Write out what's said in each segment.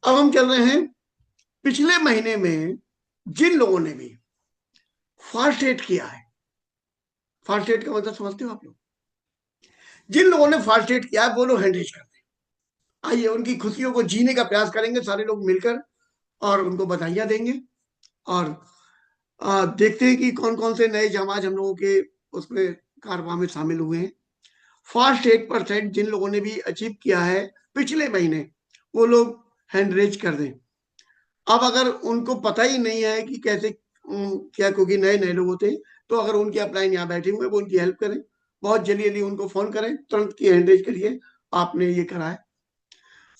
अब हम चल रहे हैं पिछले महीने में जिन लोगों ने भी फास्ट रेट किया है। फास्ट रेट का मतलब समझते हो आप लोग? जिन लोगों ने फास्ट रेट किया है वो लोग हैंड रेज करते हैं। आइए उनकी खुशियों को जीने का प्रयास करेंगे सारे लोग मिलकर, और उनको बधाइयां देंगे। और देखते हैं कि कौन कौन से नए जमाज हम लोगों के उसमें कारवां में शामिल हुए हैं। फास्ट 8% जिन लोगों ने भी अचीव किया है पिछले महीने, वो लोग हैंड रेज कर दें। अब अगर उनको पता ही नहीं है कि कैसे क्या, क्योंकि नए नए लोग होते हैं, तो अगर उनके अपलाइन यहाँ बैठे हुए वो उनकी हेल्प करें। बहुत जल्दी जल्दी उनको फोन करें तुरंत की हैंड रेज के लिए। आपने ये करा है।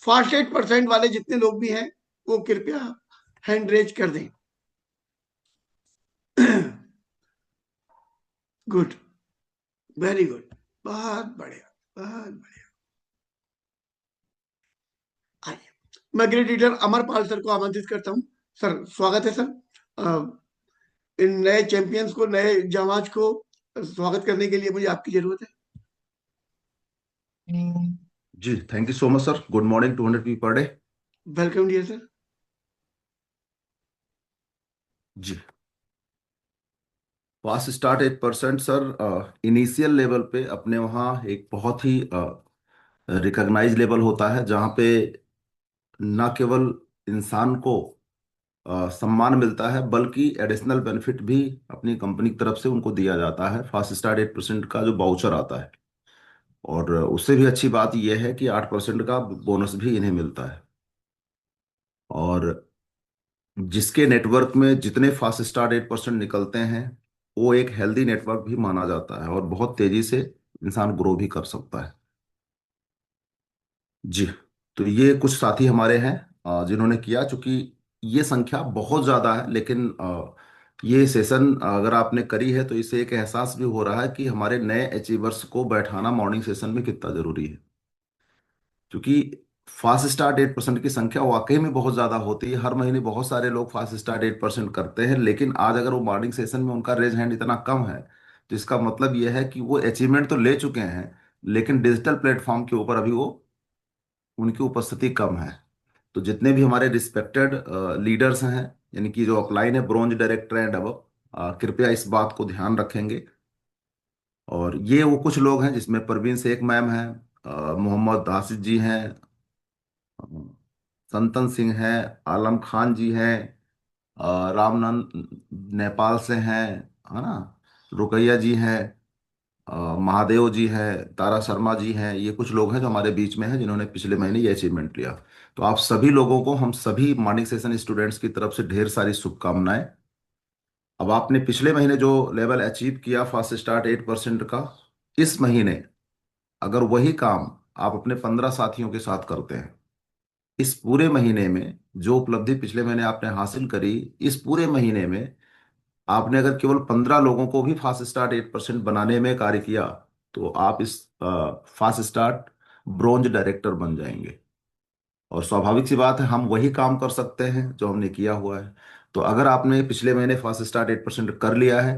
फास्ट 8% वाले जितने लोग भी हैं वो कृपया हैंड रेज कर दें। गुड, वेरी गुड, बहुत बढ़िया, बहुत बढ़िया। आइए मैं ग्रेड लीडर अमरपाल सर को आमंत्रित करता हूँ। सर स्वागत है सर। इन नए चैंपियंस को, नए जामाज को स्वागत करने के लिए मुझे आपकी जरूरत है। जी thank you so much sir. Good morning 200 P per day. Welcome dear sir. जी fast start 8% sir initial level पे अपने वहाँ एक बहुत ही रिकॉग्नाइज लेवल होता है जहाँ पे न केवल इंसान को सम्मान मिलता है बल्कि एडिशनल बेनिफिट भी अपनी कंपनी की तरफ से उनको दिया जाता है। फास्ट स्टार्ट 8% का जो बाउचर आता है, और उससे भी अच्छी बात यह है कि 8% का बोनस भी इन्हें मिलता है। और जिसके नेटवर्क में जितने फास्ट स्टार्ट 8% निकलते हैं वो एक हेल्दी नेटवर्क भी माना जाता है और बहुत तेजी से इंसान ग्रो भी कर सकता है। जी, तो ये कुछ साथी हमारे हैं जिन्होंने किया। चूंकि ये संख्या बहुत ज़्यादा है, लेकिन ये सेशन अगर आपने करी है तो इससे एक एहसास भी हो रहा है कि हमारे नए अचीवर्स को बैठाना मॉर्निंग सेशन में कितना ज़रूरी है। क्योंकि फास्ट स्टार्ट 8% की संख्या वाकई में बहुत ज़्यादा होती है। हर महीने बहुत सारे लोग फास्ट स्टार्ट 8% करते हैं, लेकिन आज अगर वो मॉर्निंग सेशन में उनका रेज हैंड इतना कम है तो इसका मतलब ये है कि वो अचीवमेंट तो ले चुके हैं, लेकिन डिजिटल प्लेटफॉर्म के ऊपर अभी वो उनकी उपस्थिति कम है। तो जितने भी हमारे रिस्पेक्टेड लीडर्स हैं, यानी कि जो अपलाइन है ब्रॉन्ज डायरेक्टर एंड अब, कृपया इस बात को ध्यान रखेंगे। और ये वो कुछ लोग हैं जिसमें परवीन शेख मैम हैं, मोहम्मद आसिफ जी हैं, संतन सिंह है, आलम खान जी हैं, रामनंद नेपाल से हैं, है ना, रुकैया जी हैं, महादेव जी हैं, तारा शर्मा जी हैं। ये कुछ लोग हैं जो हमारे बीच में हैं जिन्होंने पिछले महीने ये अचीवमेंट लिया। तो आप सभी लोगों को, हम सभी मॉर्निंग सेशन स्टूडेंट्स की तरफ से ढेर सारी शुभकामनाएं। अब आपने पिछले महीने जो लेवल अचीव किया फास्ट स्टार्ट 8% का, इस महीने अगर वही काम आप अपने 15 साथियों के साथ करते हैं, इस पूरे महीने में जो उपलब्धि पिछले महीने आपने हासिल करी, इस पूरे महीने में आपने अगर केवल 15 लोगों को भी फास्ट स्टार्ट 8% बनाने में कार्य किया तो आप इस फास्ट स्टार्ट ब्रोंज डायरेक्टर बन जाएंगे। और स्वाभाविक सी बात है, हम वही काम कर सकते हैं जो हमने किया हुआ है। तो अगर आपने पिछले महीने फास्ट स्टार्ट 8% कर लिया है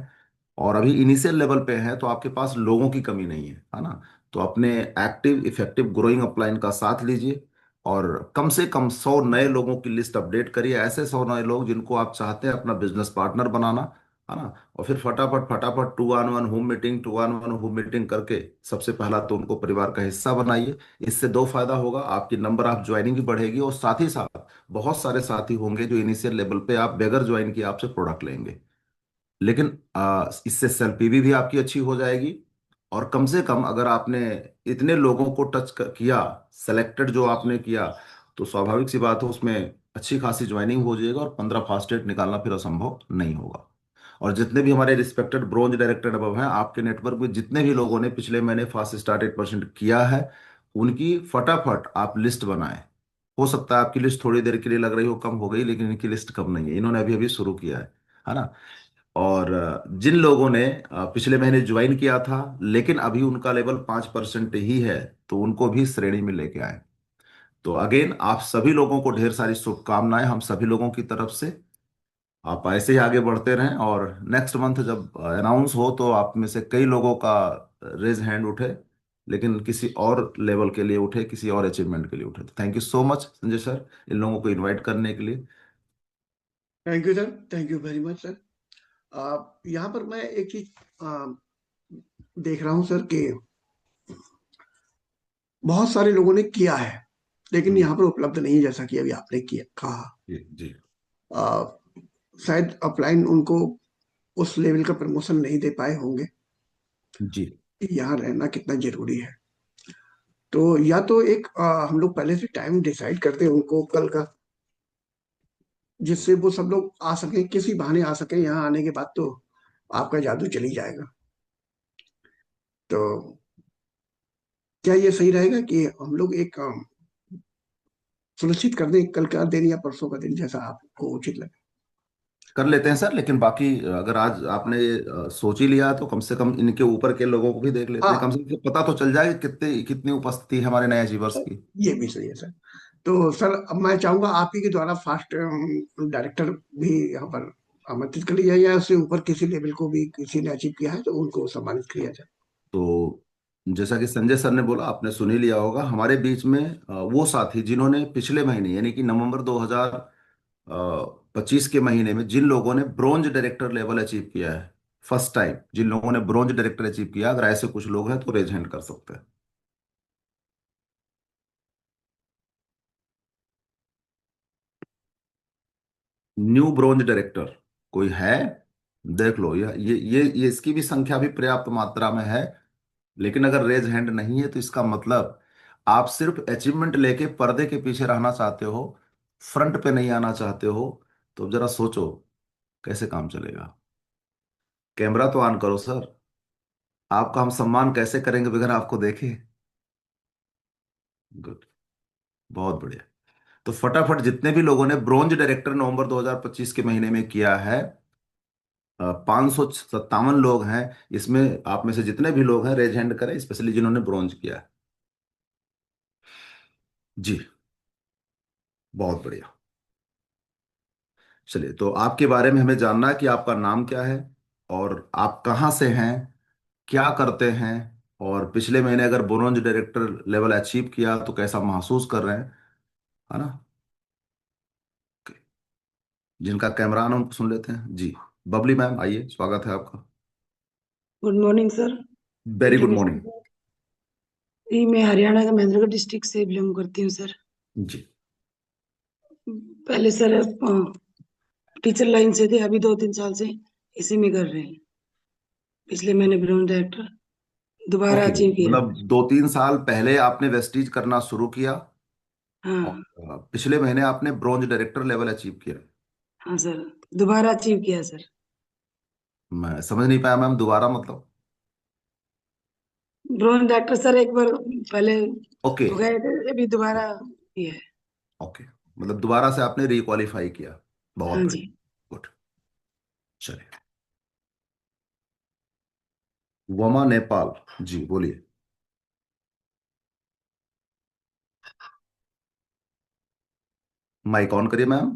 और अभी इनिशियल लेवल पे है तो आपके पास लोगों की कमी नहीं है ना। तो अपने एक्टिव इफेक्टिव ग्रोइंग अपलाइन का साथ लीजिए और कम से कम 100 नए लोगों की लिस्ट अपडेट करिए। ऐसे 100 नए लोग जिनको आप चाहते हैं अपना बिजनेस पार्टनर बनाना, है ना। और फिर फटाफट फटाफट 2-on-1 home meeting, 2-on-1 home meeting करके सबसे पहला तो उनको परिवार का हिस्सा बनाइए। इससे दो फायदा होगा, आपकी नंबर ऑफ ज्वाइनिंग भी बढ़ेगी और साथ ही साथ बहुत सारे साथी होंगे जो इनिशियल लेवल पे आप बगैर ज्वाइन किए आपसे प्रोडक्ट लेंगे। लेकिन इससे सेल पीवी भी आपकी अच्छी हो जाएगी। और कम से कम अगर आपने इतने लोगों को किया, सेलेक्टेड जो आपने किया, तो स्वाभाविक सी बात है उसमें अच्छी खासी ज्वाइनिंग हो जाएगा और 15 फास्टेट निकालना फिर असंभव नहीं होगा। और जितने भी हमारे रिस्पेक्टेड ब्रोंज डायरेक्टर अब हैं आपके नेटवर्क में, जितने भी लोगों ने पिछले महीने फास्ट स्टार्ट 8% किया है, उनकी फटाफट आप लिस्ट बनाएं। हो सकता है आपकी लिस्ट थोड़ी देर के लिए लग रही हो कम हो गई, लेकिन इनकी लिस्ट कम नहीं है, इन्होंने अभी अभी शुरू किया है ना। और जिन लोगों ने पिछले महीने ज्वाइन किया था लेकिन अभी उनका लेवल 5% ही है, तो उनको भी श्रेणी में लेके आए। तो अगेन आप सभी लोगों को ढेर सारी शुभकामनाएं हम सभी लोगों की तरफ से। आप ऐसे ही आगे बढ़ते रहें और नेक्स्ट मंथ जब अनाउंस हो तो आप में से कई लोगों का रेज हैंड उठे लेकिन किसी और लेवल के लिए उठे, किसी और अचीवमेंट के लिए उठे। तो thank you so much Sanjay sir, इन लोगों को इनवाइट करने के लिए। Thank you sir, thank you very much sir. यहाँ पर मैं एक चीज देख रहा हूँ सर कि बहुत सारे लोगों ने किया है, लेकिन हम्म, यहाँ पर उपलब्ध नहीं है, जैसा कि अभी आपने किया कहा। जी जी। आ, शायद अपलाइन उनको उस लेवल का प्रमोशन नहीं दे पाए होंगे जी कि यहाँ रहना कितना जरूरी है। तो या तो एक हम लोग पहले से टाइम डिसाइड करते हैं उनको कल का, जिससे वो सब लोग आ सके, किसी बहाने आ सके। यहाँ आने के बाद तो आपका जादू चली जाएगा। तो क्या ये सही रहेगा कि हम लोग एक सुनिश्चित कर दें कल का दिन या परसों का दिन, जैसा आपको उचित लगे? कर लेते हैं सर, लेकिन बाकी अगर आज आपने सोच ही लिया तो कम से कम इनके ऊपर के लोगों को भी देख लेते हैं, कम हाँ, से कम पता तो चल जाए कि कितने कितनी उपस्थिति है हमारे नए अचीवर्स की। ये भी सही है सर। तो सर अब मैं चाहूंगा आप ही के द्वारा फास्ट डायरेक्टर भी यहाँ पर आमंत्रित कर लिया जाए, या उससे ऊपर किसी लेवल को भी किसी ने अचीव किया है तो उनको सम्मानित किया जाए। तो जैसा कि संजय सर ने बोला, आपने सुन ही लिया होगा, हमारे बीच में वो साथी जिन्होंने पिछले महीने यानी कि नवंबर 2025 के महीने में जिन लोगों ने ब्रॉन्ज डायरेक्टर लेवल अचीव किया है, फर्स्ट टाइम जिन लोगों ने ब्रॉन्ज डायरेक्टर अचीव किया, अगर ऐसे कुछ लोग हैं तो रेज हैंड कर सकते हैं। न्यू ब्रॉन्ज डायरेक्टर कोई है? देख लो, ये इसकी भी संख्या भी पर्याप्त मात्रा में है। लेकिन अगर रेज हैंड नहीं है तो इसका मतलब आप सिर्फ अचीवमेंट लेके पर्दे के पीछे रहना चाहते हो, फ्रंट पे नहीं आना चाहते हो। तो अब जरा सोचो कैसे काम चलेगा। कैमरा तो ऑन करो सर। आपका हम सम्मान कैसे करेंगे बगैर आपको देखे? गुड, बहुत बढ़िया। तो फटाफट जितने भी लोगों ने ब्रॉन्ज डायरेक्टर नवंबर 2025 के महीने में किया है, 557 लोग हैं। इसमें आप में से जितने भी लोग हैं रेज हैंड करें, स्पेशली जिन्होंने ब्रॉन्ज किया है। जी, बहुत बढ़िया। चलिए, तो आपके बारे में हमें जानना है कि आपका नाम क्या है, और आप कहाँ से हैं, क्या करते हैं, और पिछले महीने अगर ब्रॉन्ज डायरेक्टर लेवल अचीव किया तो कैसा महसूस कर रहे हैं, है ना? जिनका कैमरा ऑन है, उनको सुन लेते हैं जी। बबली मैम आइए, स्वागत है आपका। Good morning sir. Very good introduction morning. Sir. जी, मैं हरियाणा का महेंद्रगढ़ डिस्ट्रिक्ट से बिलोंग करती हूँ सर। जी पहले सर टीचर लाइन से थे, अभी 2-3 साल से इसी में कर रहे हैं। पिछले महीने ब्राउन डायरेक्टर दोबारा ओके, अचीव किया। मतलब 2-3 साल पहले आपने वेस्टीज करना शुरू किया, और हाँ। पिछले महीने आपने ब्रॉन्ज डायरेक्टर लेवल अचीव किया। हाँ सर, दोबारा अचीव किया सर। मैं समझ नहीं पाया मैम, दोबारा मतलब? ब्राउन डायरेक्टर सर एक बार पहले ओके हो गए थे, अभी दोबारा किया है। ओके, मतलब दोबारा से आपने रिक्वालिफाई किया। बहुत हाँ बढ़िया। जी। गुड। चलिए, वमा नेपाल जी बोलिए। माइक ऑन करिए मैम।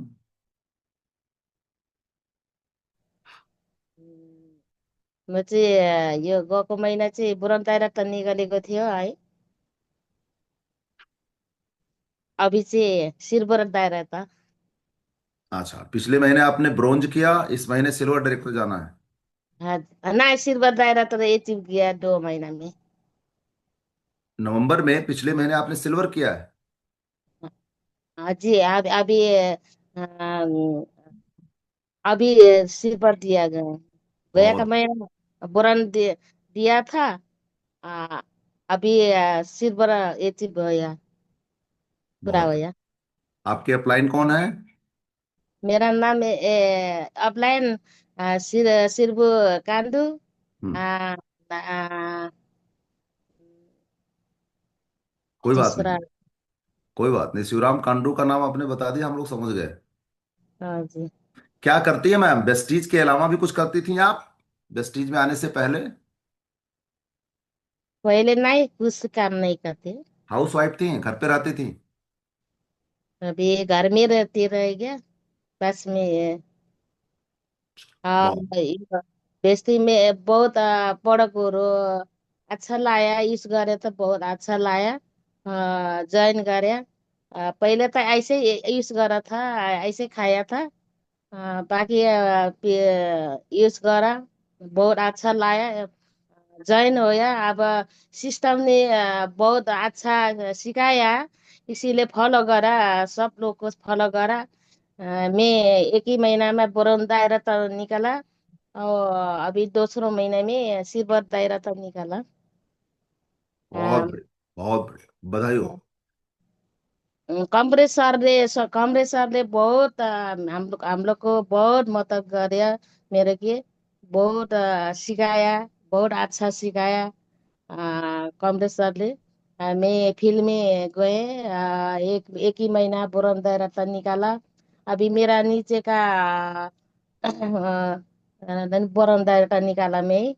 म चाहिँ यो गएको महिना चाहिँ बुरन दाइरक्टर निकालेको थियो है। अभी चाहिँ सिल्भर दाइरक्टर। अच्छा, पिछले महीने आपने ब्रॉन्ज किया, इस महीने सिल्वर डायरेक्टर जाना है। हाँ, ना सिल्वर दाइरक्टर अचीव किया 2 महीना में। नवंबर में पिछले महीने आपने सिल्वर किया है। हाँ जी, अभी अभी अभी सिल्वर दिया गया। गया का बहुत महीना बुरन दिया था। आ, अभी सिल्वर अचीव गया, पूरा बहुत गया। बढ़िया। आपके अपलाइन कौन है? मेरा नाम अपलाइन सिर्बु कांदू। हम्म, आ, आ, कोई बात दूसरा। नहीं, कोई बात नहीं, शिवराम कांडू का नाम आपने बता दिया, हम लोग समझ गए। हाँ जी। क्या करती है मैम, वेस्टीज के अलावा भी कुछ करती थी आप वेस्टीज में आने से पहले? पहले नहीं, कुछ काम नहीं करते। हाउस वाइफ थी, घर पे रहती थी? अभी घर में रहती रह गया, बस में बहुत बेस्ती में बहुत पड़क हो रो अच्छा लाया, यूज गरे तो बहुत अच्छा लाया। ज्वाइन गरे। पहले तो ऐसे यूज करा था, ऐसे खाया था। बाकी यूज करा, बहुत अच्छा लाया। ज्वाइन होया। अब सिस्टम ने बहुत अच्छा सिखाया, इसीलिए फॉलो करा। सब लोग को फॉलो करा। मैं एक ही महीना में ब्रोंज दायरा तो निकाला, और अभी दूसरों महीने में सिल्वर दायरा तो निकाला। बहुत बढ़िया, बहुत बढ़िया, बधाई हो। कमरेश सर ने बहुत हम लोग को बहुत मदद करे मेरे के। बहुत सिखाया, बहुत अच्छा सिखाया। कमरेश सर ने। मैं फील्ड में गए, एक एक ही महीना बुरन दायरा था निकाला। अभी मेरा नीचे का बुरन दायरा निकाला मैं,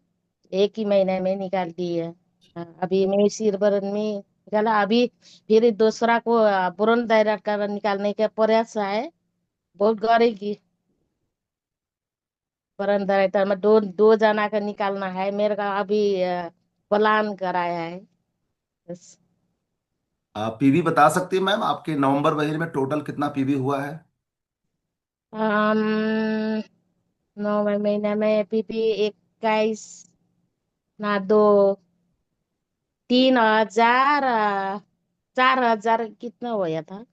एक ही महीने में निकाल दी है। अभी मैं सिरबरन में निकाला। अभी फिर दूसरा को बुरन दायरा का निकालने का प्रयास है, बहुत करेगी। बुरन दायरा में दो दो जना का निकालना है मेरे का। अभी प्लान कराया है बस। आप पीवी बता सकती हैं मैम, आपके नवंबर महीने में टोटल कितना पीवी हुआ है? अम, 9 महीने में पीपी 21 ना दो, 3,000, 4,000 कितना होया था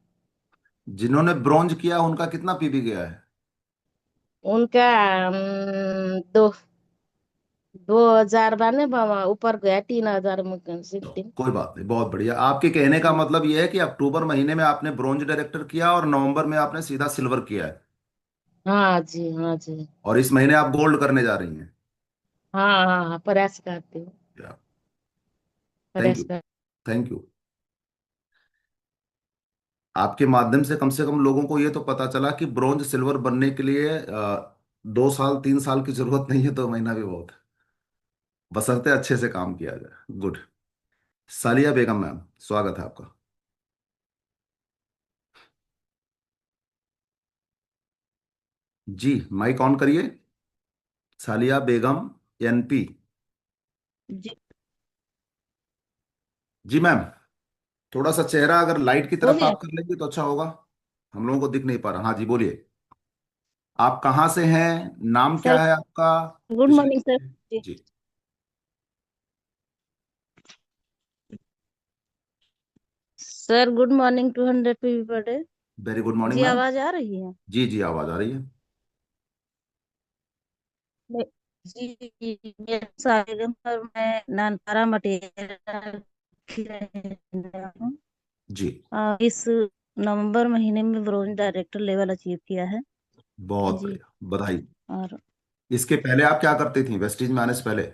जिन्होंने ब्रॉन्ज किया उनका कितना पीवी गया है? उनका? दो 2,000 बने ऊपर गया, 3,000 में तो सिक्सटीन। कोई बात नहीं, बहुत बढ़िया। आपके कहने का मतलब यह है कि अक्टूबर महीने में आपने ब्रॉन्ज डायरेक्टर किया और नवंबर में आपने सीधा सिल्वर किया है, हाँ जी, हाँ जी। और इस महीने आप गोल्ड करने जा रही हैं। हाँ हाँ हाँ, प्रयास करती हूँ। थैंक प्रयास यू, कर। Thank you. आपके माध्यम से कम लोगों को ये तो पता चला कि ब्रॉन्ज सिल्वर बनने के लिए 2 साल 3 साल की जरूरत नहीं है, 2 महीना भी बहुत है, बशर्ते अच्छे से काम किया जाए। गुड। सालिया बेगम मैम, स्वागत है आपका। जी, माइक ऑन करिए। सालिया बेगम, एनपी। जी जी मैम, थोड़ा सा चेहरा अगर लाइट की तरफ बोलिए। आप कर लेंगे तो अच्छा होगा, हम लोगों को दिख नहीं पा रहा। हाँ जी, बोलिए। आप कहाँ से हैं? नाम क्या सर है आपका? गुड पिछले। Morning sir ji. जी। Sir good morning, 200 PV per day. Very good morning जी मैम। आवाज आ रही है? जी जी, आवाज आ रही है। मैं- जी मेरा सागम पर मैं नानपारा मटेरियल हूँ। जी, इस नवंबर महीने में ब्रोंज डायरेक्टर लेवल अचीव किया है। बहुत जी। बढ़िया, बधाई। और इसके पहले आप क्या करती थी, वेस्टीज में आने से पहले?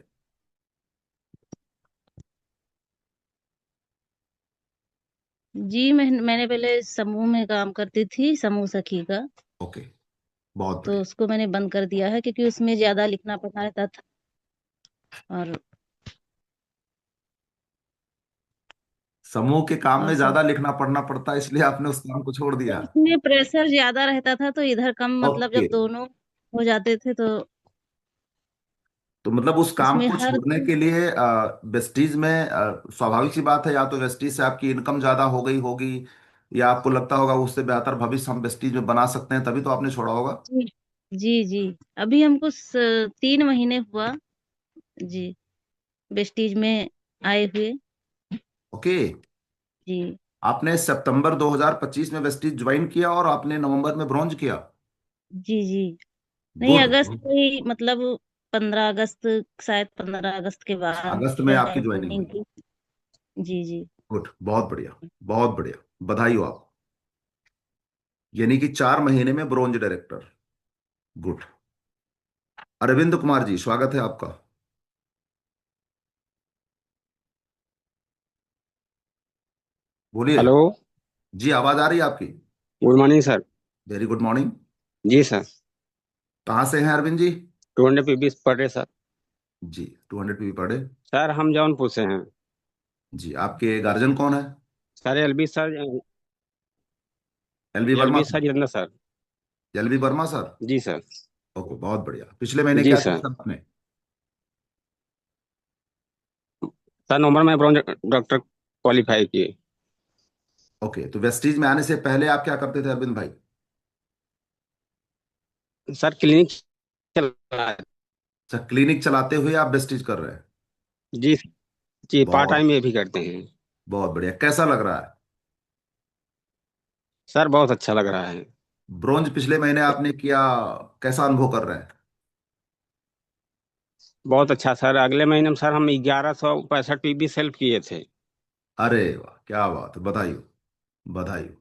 जी मैंने पहले समूह में काम करती थी, समूह सखी का। ओके, बहुत तो बढ़िया। उसको मैंने बंद कर दिया है क्योंकि उसमें ज्यादा लिखना पड़ता रहता था। और समूह के काम और में सब ज्यादा लिखना पढ़ना पड़ता है, इसलिए आपने उस काम को छोड़ दिया। उसमें प्रेशर ज्यादा रहता था, तो इधर कम, मतलब ओके, जब दोनों हो जाते थे तो तो मतलब उस काम उसमें को हर छोड़ने के लिए वेस्टीज में स्वाभाविक सी बात है, या तो वेस्टीज से आपकी इनकम ज्यादा हो गई होगी, या आपको लगता होगा उससे बेहतर भविष्य हम वेस्टीज में बना सकते हैं, तभी तो आपने छोड़ा होगा। जी जी जी अभी हमको 3 महीने हुआ जी वेस्टीज में आए हुए। ओके। जी आपने सितंबर 2025 में वेस्टीज ज्वाइन किया और आपने नवंबर में ब्रॉन्ज किया। जी जी नहीं, गुड। अगस्त में ही, मतलब 15 अगस्त, शायद 15 अगस्त के बाद अगस्त में आपकी ज्वाइनिंग ज्वाइनिंग हुई। की। जी जी गुड, बहुत बढ़िया, बहुत बढ़िया, बधाई हो आप। यानी कि 4 महीने में bronze director. Good. Arvind Kumar ji, स्वागत है आपका। बोलिए। हेलो। जी, आवाज आ रही है आपकी। Good morning sir. Very good morning. जी सर। कहाँ से हैं Arvind ji? 200 PB per day sir. जी, 200 पीवी पर डे। सर हम जौनपुर से हैं। जी, आपके गार्जियन कौन है? Sir LB sir. LB Verma LB sir? Sir Jitendra sir. LB Verma sir. जी सर। ओके, बहुत बढ़िया। पिछले महीने जी क्या किया सर। था आपने? सर नवंबर में ब्राउन डॉक्टर क्वालिफाई किए। ओके, तो वेस्टीज में आने से पहले आप क्या करते थे अरविंद भाई? सर क्लिनिक चल रहा है। अच्छा, क्लिनिक चलाते हुए आप वेस्टीज कर रहे हैं। जी। जी पार्ट बहुत टाइम ये भी करते हैं। बहुत बढ़िया, कैसा लग रहा है? सर बहुत अच्छा लग रहा है। ब्रोंज पिछले महीने आपने किया, कैसा अनुभव कर रहे हैं? बहुत अच्छा सर, अगले महीने में सर हम 1165 पीबी सेल्फ किए थे। अरे वाह, क्या बात है, बधाई हो, बधाई हो।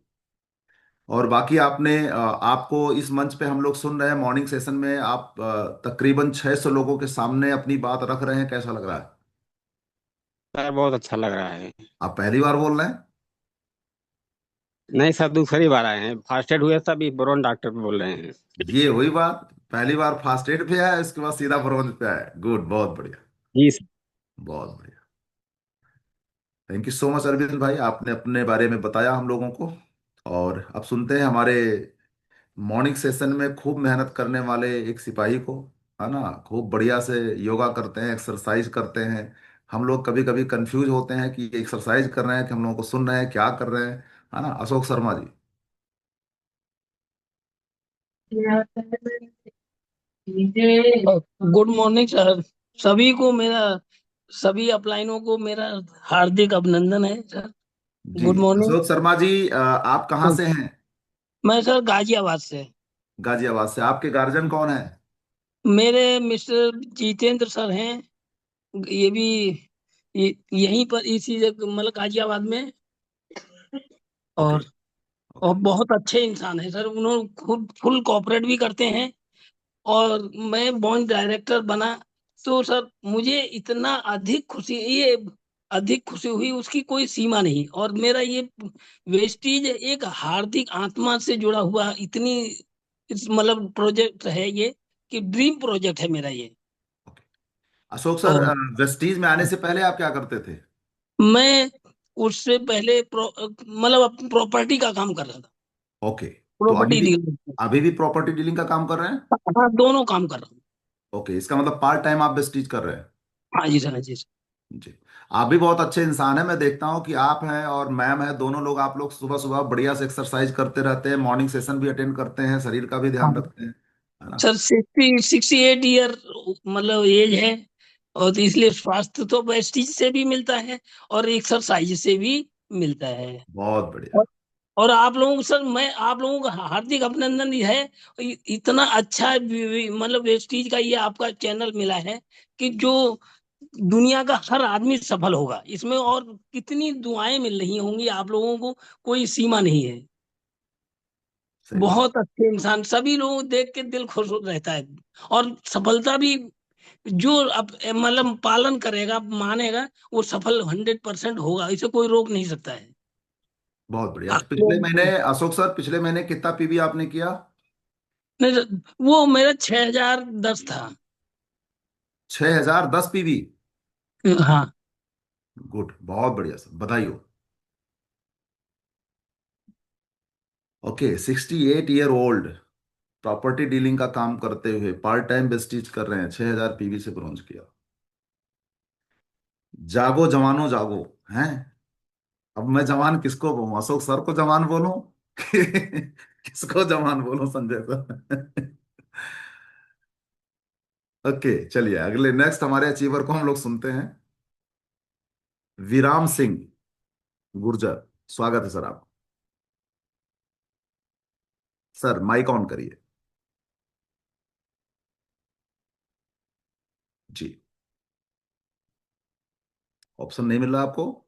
और बाकी आपने आपको इस मंच पे हम लोग सुन रहे हैं, मॉर्निंग सेशन में आप तकरीबन 600 लोगों के सामने अपनी बात रख रहे हैं, कैसा लग रहा है? सर बहुत अच्छा लग रहा है। आप पहली बार बोल रहे हैं? नहीं सर, दूसरी बार आए हैं, फर्स्ट एड हुए तभी ब्राउन डॉक्टर बोल रहे हैं। ये वही बात, पहली बार फास्ट एड पे आया, इसके बाद सीधा ब्रोंज पे आया, गुड, बहुत बढ़िया, जी सर। बहुत बढ़िया। Thank you so much Arvind भाई, आपने अपने बारे में बताया हम लोगों को। और अब सुनते हैं हमारे मॉर्निंग सेशन में खूब मेहनत करने वाले एक सिपाही को, है ना, खूब बढ़िया से योगा करते हैं, एक्सरसाइज करते हैं। हम लोग कभी कभी कंफ्यूज होते हैं कि एक्सरसाइज कर रहे हैं कि हम लोगों को सुन रहे हैं, क्या कर रहे हैं, है ना, Ashok Sharma ji. Good morning sir. सभी को मेरा सभी अपलाइनों को मेरा हार्दिक अभिनंदन है सर। जी, गुड मॉर्निंग। अशोक शर्मा जी, आप कहाँ से हैं? मैं सर गाजियाबाद से। गाजियाबाद से। आपके गार्जियन कौन है? मेरे मिस्टर जितेंद्र सर हैं। ये भी यहीं पर इसी जगह मतलब गाजियाबाद में। ओके, और ओके। बहुत अच्छे इंसान है सर, उन्होंने खुद फुल कोऑपरेट भी करते हैं। और मैं बॉन्ड डायरेक्टर बना तो सर मुझे इतना अधिक खुशी हुई, उसकी कोई सीमा नहीं। और मेरा ये वेस्टीज एक हार्दिक आत्मा से जुड़ा हुआ इतनी मतलब प्रोजेक्ट है ये, कि ड्रीम प्रोजेक्ट है मेरा ये। अशोक सर, और वेस्टीज में आने से पहले आप क्या करते थे? मैं उससे पहले मतलब प्रॉपर्टी का काम कर रहा था। ओके, तो प्रॉपर्टी डील। अभी भी प्रॉपर्टी डीलिंग का काम कर रहे हैं? हाँ, दोनों काम कर रहा हूँ। ओके, इसका मतलब पार्ट टाइम आप वेस्टीज कर रहे हैं। हाँ जी सर, हाँ जी सर। जी। आप भी बहुत अच्छे इंसान हैं, मैं देखता हूँ कि आप हैं और मैम है, दोनों लोग, आप लोग सुबह सुबह बढ़िया से एक्सरसाइज करते रहते हैं, मॉर्निंग सेशन भी अटेंड करते हैं, शरीर का भी ध्यान हाँ रखते हैं, है ना। सर, 68 ईयर मतलब एज है। और तो इसलिए स्वास्थ्य तो वेस्टीज से भी मिलता है और एक्सरसाइज से भी मिलता है। बहुत बढ़िया। और, और आप लोगों को सर, मैं आप लोगों का हार्दिक अभिनंदन है। इतना अच्छा मतलब वेस्टीज का ये आपका चैनल मिला है कि जो दुनिया का हर आदमी सफल होगा इसमें। और कितनी दुआएं मिल रही होंगी आप लोगों को, कोई सीमा नहीं है। सही बात। बहुत अच्छे इंसान, सभी लोगों को देख के दिल खुश रहता है। और सफलता भी जो अब मतलब पालन करेगा, मानेगा, वो सफल 100% होगा, इसे कोई रोक नहीं सकता है। बहुत बढ़िया। आप तो पिछले महीने, लोग अशोक सर, पिछले महीने कितना पीवी आपने किया? नहीं सर, वो मेरा 6010 था। 6010 पीवी। हाँ गुड, बहुत बढ़िया सर, बधाई हो। Okay, 68 year old, property dealing का काम करते हुए पार्ट टाइम वेस्टीज कर रहे हैं, 6000 पीवी से ब्रॉन्ज किया। जागो जवानों जागो, हैं। अब मैं जवान किसको बोलूं, अशोक सर को जवान बोलूं कि किसको जवान बोलूं, संजय सर? ओके, चलिए अगले नेक्स्ट हमारे अचीवर को हम लोग सुनते हैं। विराम सिंह गुर्जर, स्वागत है सर आप। सर माइक ऑन करिए। जी। ऑप्शन नहीं मिल रहा आपको?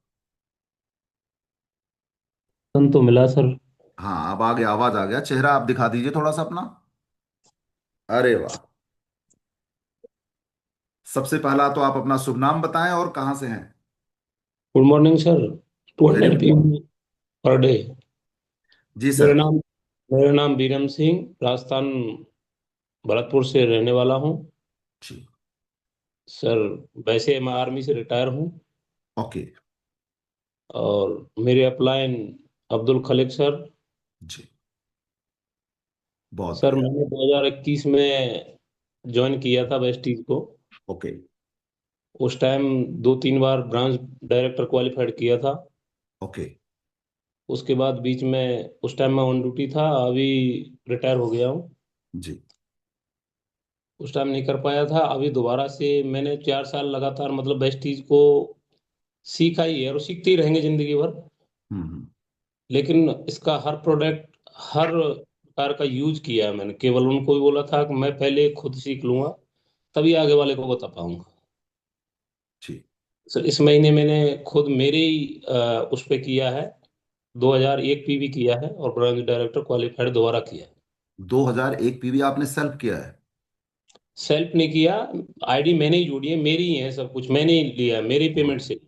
तो मिला सर। हाँ, अब आ गया, आवाज आ गया, चेहरा आप दिखा दीजिए थोड़ा सा अपना। अरे वाह। सबसे पहला तो आप अपना शुभ नाम बताएं और कहाँ से हैं। Good morning sir. Very 200 good morning. PV per day. जी मेरा सर। नाम मेरा नाम बीरम सिंह, राजस्थान भरतपुर से रहने वाला हूँ जी। सर। वैसे मैं आर्मी से रिटायर हूँ। ओके। और मेरे अपलाइन अब्दुल खलीक सर। जी, बहुत सर बढ़िया। मैंने 2021 में ज्वाइन किया था वेस्टीज को। ओके। उस टाइम 2-3 बार ब्रांच डायरेक्टर क्वालिफाइड किया था। ओके। उसके बाद बीच में उस टाइम मैं ऑन ड्यूटी था, अभी रिटायर हो गया हूँ। जी। उस टाइम नहीं कर पाया था, अभी दोबारा से मैंने 4 साल लगातार मतलब वेस्टीज को सीखा ही है और सीखते ही रहेंगे जिंदगी भर। हम्म। लेकिन इसका हर प्रोडक्ट, हर प्रकार का यूज किया है मैंने। केवल उनको भी बोला था कि मैं पहले खुद सीख लूंगा, तभी आगे वाले को बता पाऊंगा। जी। सर इस महीने मैंने खुद मेरे ही उस पे किया है, 2001 पीवी किया है और ब्रांच डायरेक्टर क्वालिफाइड दोबारा किया है। 2001 पीवी आपने सेल्फ किया है? सेल्फ नहीं किया, आईडी मैंने ही जोड़ी है, मेरी ही है, सब कुछ मैंने ही लिया है, मेरी पेमेंट से।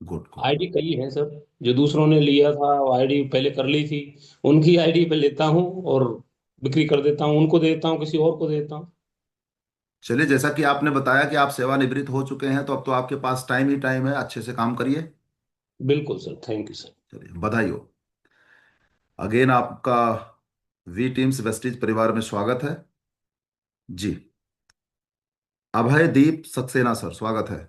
Good good. आईडी कई है सर, जो दूसरों ने लिया था वो आईडी पहले कर ली थी, उनकी आईडी पे लेता हूँ और बिक्री कर देता हूँ, उनको दे देता हूँ, किसी और को दे देता हूँ। चलिए, जैसा कि आपने बताया कि आप सेवानिवृत्त हो चुके हैं, तो अब तो आपके पास टाइम ही टाइम है, अच्छे से काम करिए। बिल्कुल सर, थैंक यू सर। चलिए, बधाई हो। अगेन आपका वी टीम्स वेस्टीज परिवार में स्वागत है। जी। अभयदीप सक्सेना सर, स्वागत है।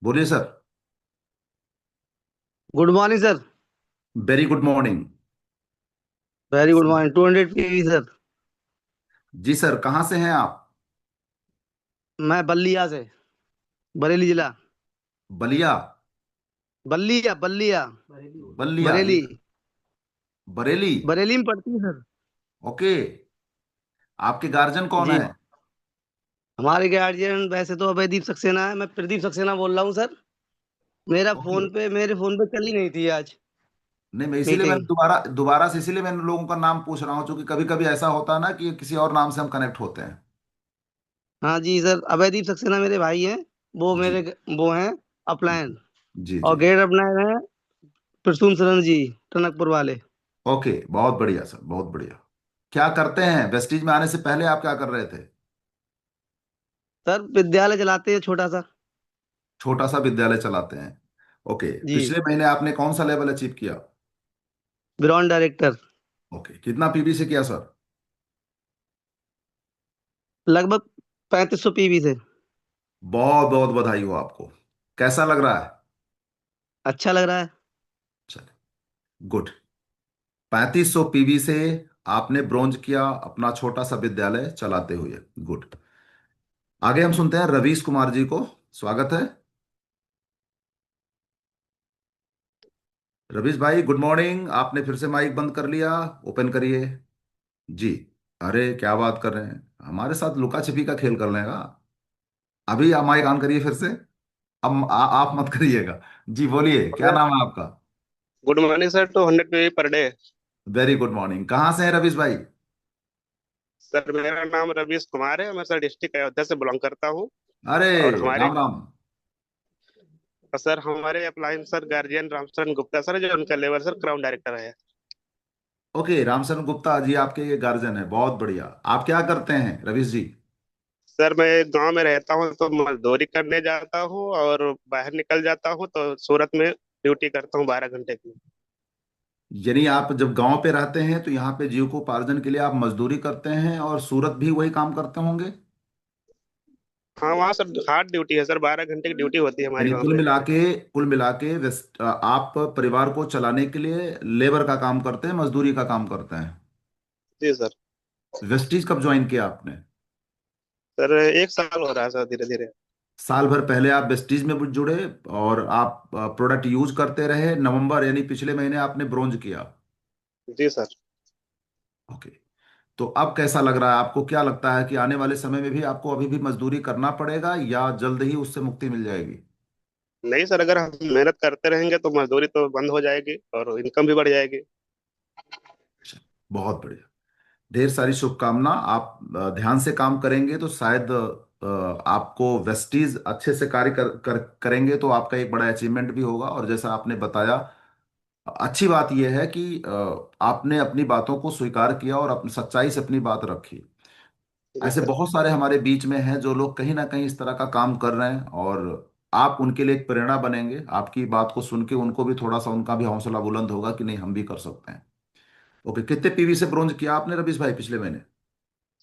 बोलिए sir. Good morning sir. Very good morning. Very good morning. 200 PV sir. जी सर, कहाँ से हैं आप? मैं बल्लिया से, बरेली जिला। बलिया? बल्लिया बल्लिया, बल्लिया ये? बरेली। बरेली? बरेली में पड़ती है सर। ओके। आपके गार्जियन कौन जी, है? हमारे गार्जियन वैसे तो अभयदीप सक्सेना है, मैं प्रदीप सक्सेना बोल रहा हूँ सर। ओके। मेरे फोन पे चली नहीं थी आज नहीं, मैं इसीलिए मैंने मीटिंग। दोबारा दोबारा से इसीलिए मैंने लोगों का नाम पूछ रहा हूँ, क्योंकि कभी कभी ऐसा होता है ना कि किसी और नाम से हम कनेक्ट होते हैं। हाँ जी सर, अभयदीप सक्सेना मेरे भाई हैं। जी वो हैं जी अपलायन। जी और जी। गेट अपलायन है प्रसून शरण जी, टनकपुर वाले। ओके, बहुत बढ़िया सर, बहुत बढ़िया। क्या करते हैं वेस्टीज में आने से पहले, आप क्या कर रहे थे? सर विद्यालय चलाते हैं छोटा सा। छोटा सा विद्यालय चलाते हैं। ओके। जी, पिछले महीने आपने कौन सा लेवल अचीव किया? Brand director. ओके, कितना पीबी से किया सर? लगभग 3500 पीवी से। बहुत बहुत बधाई हो आपको। कैसा लग रहा है? अच्छा लग रहा है। चलिए, गुड। 3500 पीवी से आपने ब्रॉन्ज किया अपना छोटा सा विद्यालय चलाते हुए। गुड। आगे हम सुनते हैं रवीश कुमार जी को। स्वागत है। रवीश भाई, गुड मॉर्निंग। आपने फिर से माइक बंद कर लिया, ओपन करिए। जी। अरे क्या बात कर रहे हैं, हमारे साथ लुका छिपी का खेल कर लेगा। अभी आप माइक ऑन करिए फिर से। अब आप मत करिएगा। जी बोलिए, क्या नाम है आपका? Good morning sir. 200 पे पर डे। Very good morning. कहाँ से हैं रवीश भाई? सर मेरा नाम रवीश कुमार है, मैं सर डिस्ट्रिक्ट अयोध्या से बिलोंग करता हूँ। अरे और हमारे राम राम। सर हमारे appliance sir guardian Ramcharan Gupta sir, जो उनका लेवल सर क्राउन डायरेक्टर है। ओके, रामचरण गुप्ता जी आपके ये गार्जियन है, बहुत बढ़िया। आप क्या करते हैं रवीश जी? सर मैं गांव में रहता हूँ तो मजदूरी करने जाता हूँ, और बाहर निकल जाता हूँ तो सूरत में ड्यूटी करता हूँ 12 घंटे की। यानी आप जब गांव पे रहते हैं तो यहाँ पे जीविकोपार्जन के लिए आप मजदूरी करते हैं, और सूरत भी वही काम करते होंगे? हाँ वहाँ सर हार्ड ड्यूटी है सर, 12 घंटे की ड्यूटी होती है हमारी यानी वहाँ पे। कुल मिला के आप परिवार को चलाने के लिए लेबर का काम करते हैं, मजदूरी का काम करते हैं। जी सर। वेस्टीज कब ज्वाइन किया आपने? सर 1 साल हो रहा है सर, धीरे धीरे। साल भर पहले आप वेस्टीज में जुड़े, और आप प्रोडक्ट यूज करते रहे। नवंबर यानी पिछले महीने आपने ब्रोंज किया। जी सर। ओके। तो अब कैसा लग रहा है आपको? क्या लगता है कि आने वाले समय में भी आपको अभी भी मजदूरी करना पड़ेगा, या जल्द ही उससे मुक्ति मिल जाएगी? नहीं सर, अगर हम मेहनत करते रहेंगे तो मजदूरी तो बंद हो जाएगी और इनकम भी बढ़ जाएगी। बहुत बढ़िया। ढेर सारी शुभकामना। आप ध्यान से काम करेंगे तो शायद आपको वेस्टीज अच्छे से कार्य करेंगे तो आपका एक बड़ा अचीवमेंट भी होगा। और जैसा आपने बताया, अच्छी बात यह है कि आपने अपनी बातों को स्वीकार किया और अपनी सच्चाई से अपनी बात रखी। जी ऐसे सर। बहुत सारे हमारे बीच में हैं जो लोग कहीं ना कहीं इस तरह का काम कर रहे हैं, और आप उनके लिए एक प्रेरणा बनेंगे। आपकी बात को सुन के उनको भी थोड़ा सा, उनका भी हौसला बुलंद होगा कि नहीं, हम भी कर सकते हैं। ओके, कितने पीवी से ब्रॉन्ज किया आपने रवीश भाई पिछले महीने?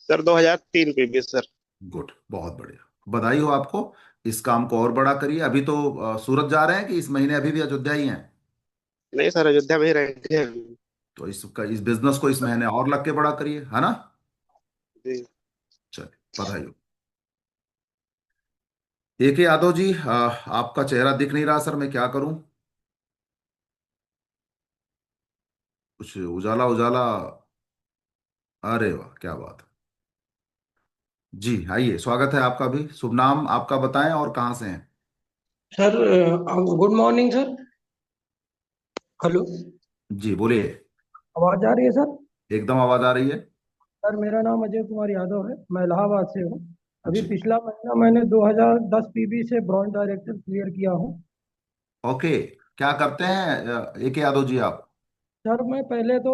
Sir 2003 PV sir. गुड, बहुत बढ़िया, बधाई हो आपको। इस काम को और बड़ा करिए। अभी तो सूरत जा रहे हैं कि इस महीने अभी भी अयोध्या ही हैं? नहीं सर, अयोध्या में ही रहेंगे अभी। तो इस बिजनेस को इस महीने और लग के बड़ा करिए, है ना? जी। चलिए, बधाई हो। AK यादव जी, आपका चेहरा दिख नहीं रहा सर, मैं क्या करूं? कुछ उजाला उजाला। अरे वाह, क्या बात है। जी आइए, स्वागत है आपका भी। शुभ नाम आपका बताएं और कहाँ से हैं? Sir good morning sir. Hello, जी बोलिए। आवाज आ रही है सर? एकदम आवाज आ रही है। सर मेरा नाम अजय कुमार यादव है, मैं इलाहाबाद से हूँ। अभी जी। पिछला महीना मैंने 2010 पीबी से ब्रॉन्ज डायरेक्टर क्लियर किया हूँ। ओके, क्या करते हैं AK यादव जी आप? सर मैं पहले तो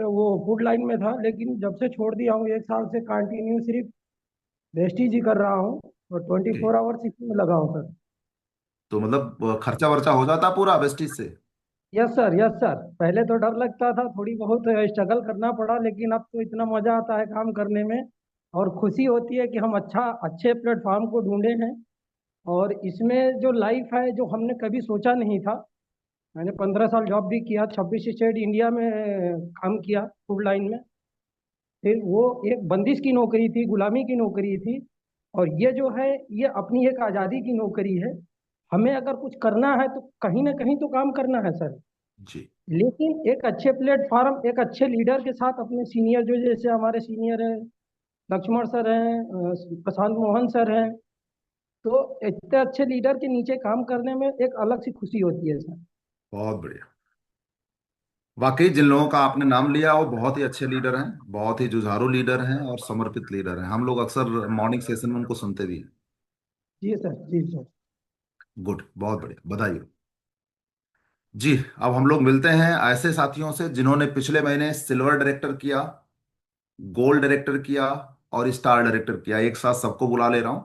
वो फूड लाइन में था, लेकिन जब से छोड़ दिया हूँ 1 साल से कंटिन्यू सिर्फ वेस्टीज ही कर रहा हूँ और ट्वेंटी ओके, फोर आवर्स इसी में लगा हूँ सर। तो मतलब खर्चा वर्चा हो जाता पूरा वेस्टिज से? Yes sir, yes sir. पहले तो डर लगता था, थोड़ी बहुत स्ट्रगल करना पड़ा, लेकिन अब तो इतना मजा आता है काम करने में और खुशी होती है कि हम अच्छे प्लेटफॉर्म को ढूंढे हैं। और इसमें जो लाइफ है जो हमने कभी सोचा नहीं था। मैंने 15 साल जॉब भी किया, 26 स्टेट इंडिया में काम किया फूड लाइन में। फिर वो एक बंदिश की नौकरी थी, गुलामी की नौकरी थी। और ये जो है, ये अपनी एक आज़ादी की नौकरी है। हमें अगर कुछ करना है तो कहीं ना कहीं तो काम करना है सर। जी। लेकिन एक अच्छे प्लेटफॉर्म, एक अच्छे लीडर के साथ, अपने सीनियर जो जैसे हमारे सीनियर हैं, लक्ष्मण सर हैं, प्रशांत मोहन सर हैं, तो इतने अच्छे लीडर के नीचे काम करने में एक अलग सी खुशी होती है सर। बहुत बढ़िया। वाकई जिन लोगों का आपने नाम लिया वो बहुत ही अच्छे लीडर हैं, बहुत ही जुझारू लीडर हैं और समर्पित लीडर हैं। हम लोग अक्सर मॉर्निंग सेशन में उनको सुनते भी हैं। जी सर, जी सर। गुड, बहुत बढ़िया, बधाई हो। जी, अब हम लोग मिलते हैं ऐसे साथियों से जिन्होंने पिछले महीने सिल्वर डायरेक्टर किया, गोल्ड डायरेक्टर किया और स्टार डायरेक्टर किया। एक साथ सबको बुला ले रहा हूं।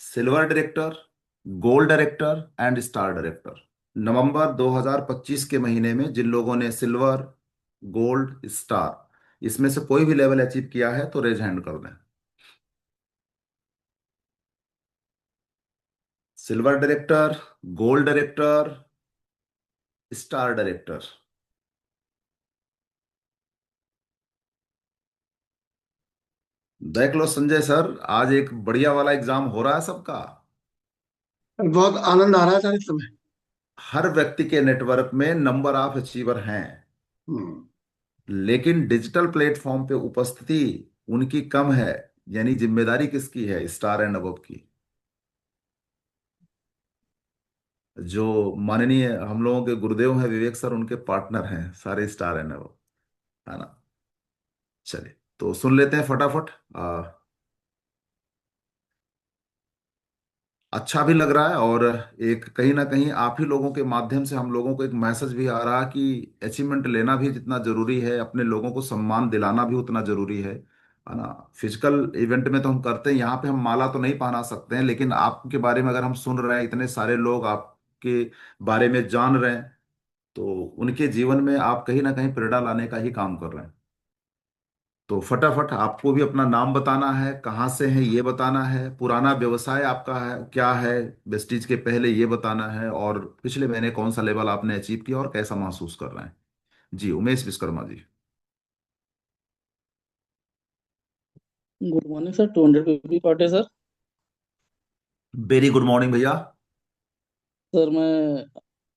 Silver director, gold director and star director. नवंबर 2025 के महीने में जिन लोगों ने सिल्वर, गोल्ड, स्टार इसमें से कोई भी लेवल अचीव किया है तो रेज हैंड कर दें। Silver director, gold director, star director. देख लो संजय सर, आज एक बढ़िया वाला एग्जाम हो रहा है सबका। बहुत आनंद आ रहा है सर इस समय। हर व्यक्ति के नेटवर्क में नंबर ऑफ अचीवर हैं, हम्म, लेकिन डिजिटल प्लेटफॉर्म पे उपस्थिति उनकी कम है। यानी जिम्मेदारी किसकी है? स्टार एंड अबव की। जो माननीय हम लोगों के गुरुदेव हैं विवेक सर, उनके पार्टनर हैं सारे स्टार एंड अबव, है ना? चलिए, तो सुन लेते हैं फटाफट। अच्छा भी लग रहा है और एक कहीं ना कहीं आप ही लोगों के माध्यम से हम लोगों को एक मैसेज भी आ रहा कि अचीवमेंट लेना भी जितना जरूरी है, अपने लोगों को सम्मान दिलाना भी उतना जरूरी है ना? फिजिकल इवेंट में तो हम करते हैं, यहाँ पे हम माला तो नहीं पहना सकते हैं, लेकिन आपके बारे में अगर हम सुन रहे हैं, इतने सारे लोग आपके बारे में जान रहे हैं, तो उनके जीवन में आप कहीं ना कहीं प्रेरणा लाने का ही काम कर रहे हैं। तो फटाफट आपको भी अपना नाम बताना है, कहाँ से है ये बताना है, पुराना व्यवसाय आपका है क्या है वेस्टीज के पहले ये बताना है, और पिछले महीने कौन सा लेवल आपने अचीव किया और कैसा महसूस कर रहे हैं। जी, Umesh Vishwakarma ji. Good morning sir, 200 PP party sir. Very good morning भैया। सर मैं